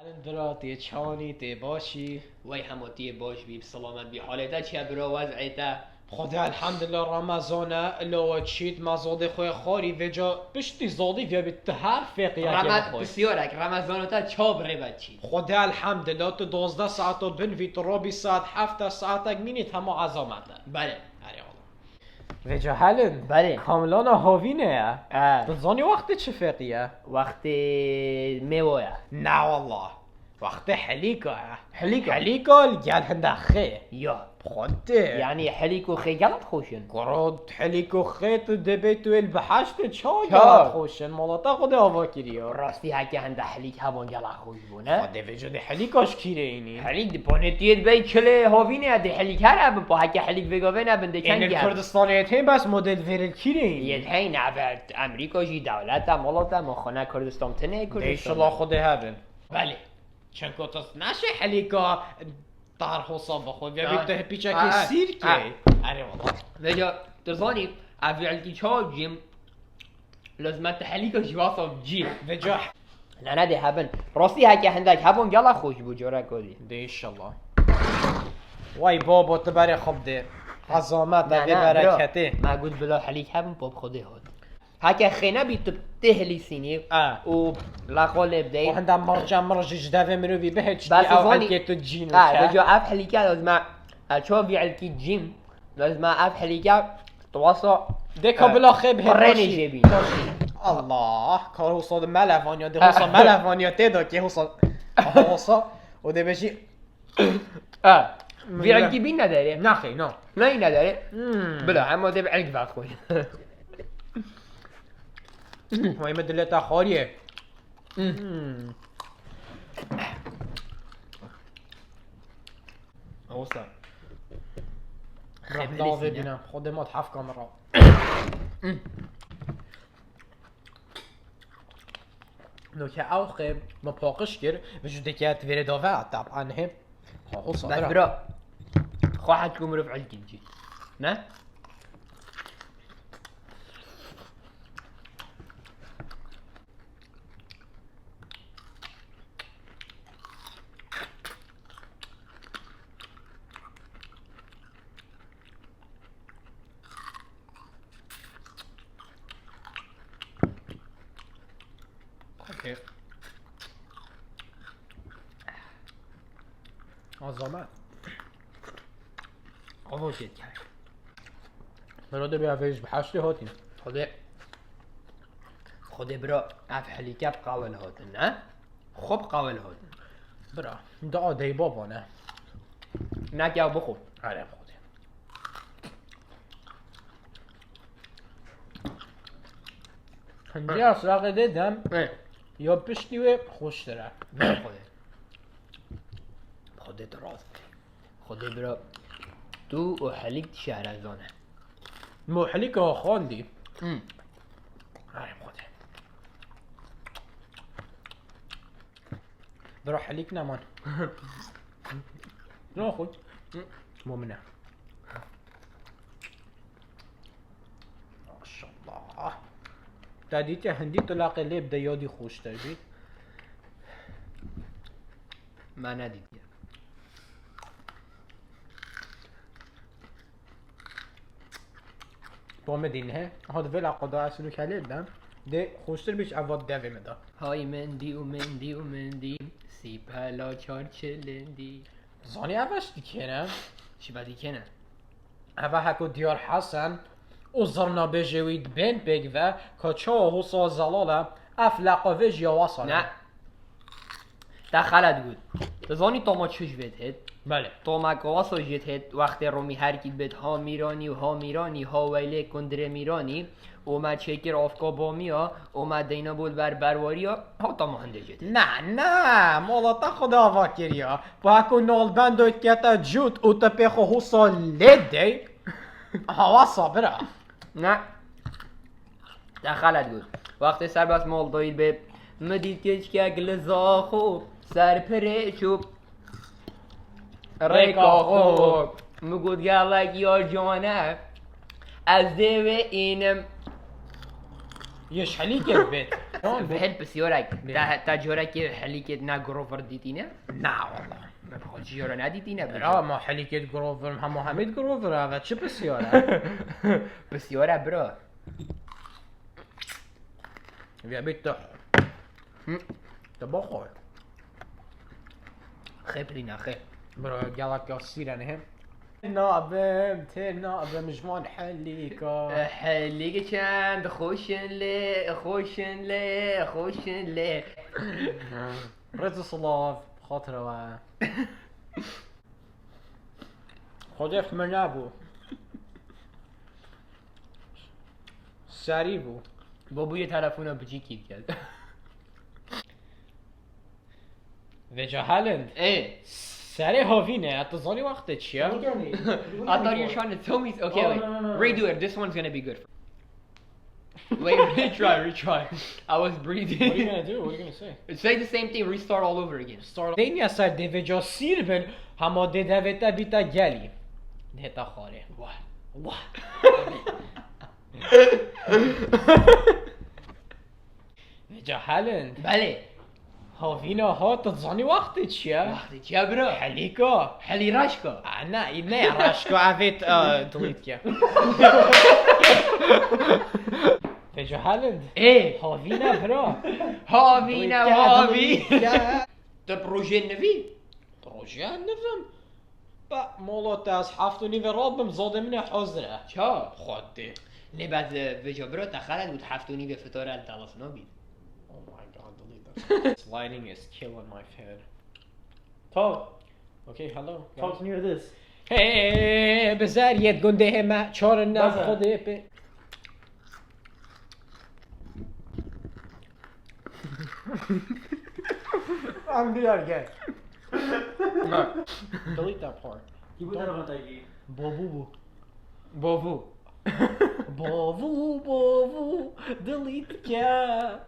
الان چانی تی باشی وی هموتی باش بی سلامت بی حالتا چه برا وضعیتا خدا الحمدلله رمضانه لو چیت مزاد خوی خاری وجا بشتی زادی ویا بیت هر فقیه بسیارک رمضانتا چا بره بچی خدا الحمدلله تو 12 ساعت و بن ویت رابی ساعت 7 ساعت اک مینیت همه عظمته بله وجا هلن بله کاملان هاوینه تو زانی وقت چه فقیه وقت میوه نه والله وقت حلیکه حلیکه حلیکه الگل هنده خی یا خده یعنی حلیک و خیالت خوشن قراد حلیک و خیت دبیت و البحشت چا چا؟ گلت خوشن مالاتا خود آوا کریا راستی هکه هنده حلیک هوان گلا خوش بونه خده وجود حلیکاش کیره اینی حلیک دی پانتیت بی کله هاوینه دی حلیک هر با هکه حلیک بگاوه نبنده این کنگی هر الکردستانیت هم بس مدل ویرل کیره اینی یه هی نبرد امریکا جی دولت مالاتا مخانه کردستان تنه دیشلا خوده هبن بله چند کتاست نشه حلیکا طار حساب بخواه بیا بیت آه. پیچه که آه. سیر که آه. اره والله وجا ترزاني افعلتي چا جيم لازمت حليك جواسا جي وجا نه ده هبن راستی هکه هندک هبون گلا خوش بود جورا کدی دیشلا وای بابا تبره خوب ده عظامت ده برکته ما قلت بلا حليك هبن باب خودی هاد هکه خینه بی تو تهلی سینی و لقال و بدهی هنده مرجع جدوه مروی به هیچ بس دی او زانی- حلکه تو جینو وجا اف حليك لازم چا بیعلکی جیم لازم اف حليك تواصا دکا بلا خیب قرنی جیبی الله کار حساد ملوانیا ده حساد ملوانیا تیدا که حساد و ده بشی بیعلکی بین نداره نخی نه نه این نداره بلا اما ده بعلق وقت کنی وای مدلتا خاریه اوسا خیب ناوه بینم خودمات 7 کامرا نو که او خیب ما پاقش گر وجوده که اتویره داوه طبعا هم بس برا خواهد كم رفع الجنجي نه اوکی عظمت آوه شد کرد براده بیا ویج بحشتی هاتیم خود برا افحلی کب قاول هاتن نه خوب قاول هاتن برا دا دی بابا نه نکه بخور آره خوده هنجی اصلاق دیدم یا پشتی و خوش داره خودت راست خود برا تو و حلیک شهرزانه محلی که خواندی آره خوده برا حلیک نمان نه خود مؤمنه ماشاءالله دادیت هندی طلاق لیب ده یادی خوش دارید من ندیدیم با مدینه هاد ولا قضا اصلو کلیب دم ده خوشتر بیش اول دوی مدا های مندی و مندی و مندی سی پلا چار چلندی زانی اوش دیکنه چی بدی کنه اوه هکو دیار حسن او زرنا بجوید بین بگوه که چا حسا زلاله افلقا ویج یا وصله نه دخلت بود تزانی تو ما چش بید هد بله تو ما قواسو جت هد وقت رومی هرکید بید ها میرانی و ها میرانی ها ویله کندره میرانی او ما چکر آفکا بامیا او ما دینا بود بر برواریا ها تا ما هنده جت نه نه مولاتا خدا آوا کریا با هکو نال بندوید که تا جود او تا پیخو حسا لیده هوا صابره نه دخلت بود وقت سر بس مال دایید به مدید کچ که گلزا خوب سر پره چوب ریکا خوب مگود گلک یا جانه از دیو اینم يش حليك البيت بهل بسيورك تا جورك حليك نا جروفر ديتينا لا والله ما بخوش جورا ناديتينا لا ما حليك جروفر هم حميد جروفر هذا شو بسيارة بسيورة برو يا بيت تبخر خبرينا خير برو قالك يصير انا هم نابم تنابم جوان حليكا حليك چند خوشن لي رز صلاف خاطره و خودف من نبو سری بو بابو یه تلفن بجی کیف کرد وجا هلند ايه سری هاوینه اتظانی وقت چیه؟ I thought you were trying to tell me. Okay, Oh, wait. no. Redo it. This one's gonna be good. Wait, retry. I was breathing. What are you gonna do? What are you gonna say? Say the same thing. Restart all over again. Start. دینی از سر دیویجا سیر بن همه دیویتا بیتا گلی دیتا خاره What? وجا هلند بله. هاوینه ها تظانی وقت چیه؟ وقتی چه برو؟ حلیکا حلی رشکا. نه راشکو اوید دلیت که وجا هلند ايه. هاوینه برا هاوی. ده پروژه نوی. روجه نفهم با مولات از هفت و نیو رابم زاده من حضره چا؟ خودی نه بعد وجا برو تخلد بود هفتونی به فتاره الدلاس نبید. Oh my god, delete that. This lighting is killing my head. Talk. Okay, hello. Talk near this. Hey, بزاریت گنده ما چار نم بزن. خوده به I'm do that again. Delete that part. Ki bu tarafa tagi. Bovu بابو. Bovu delete ya.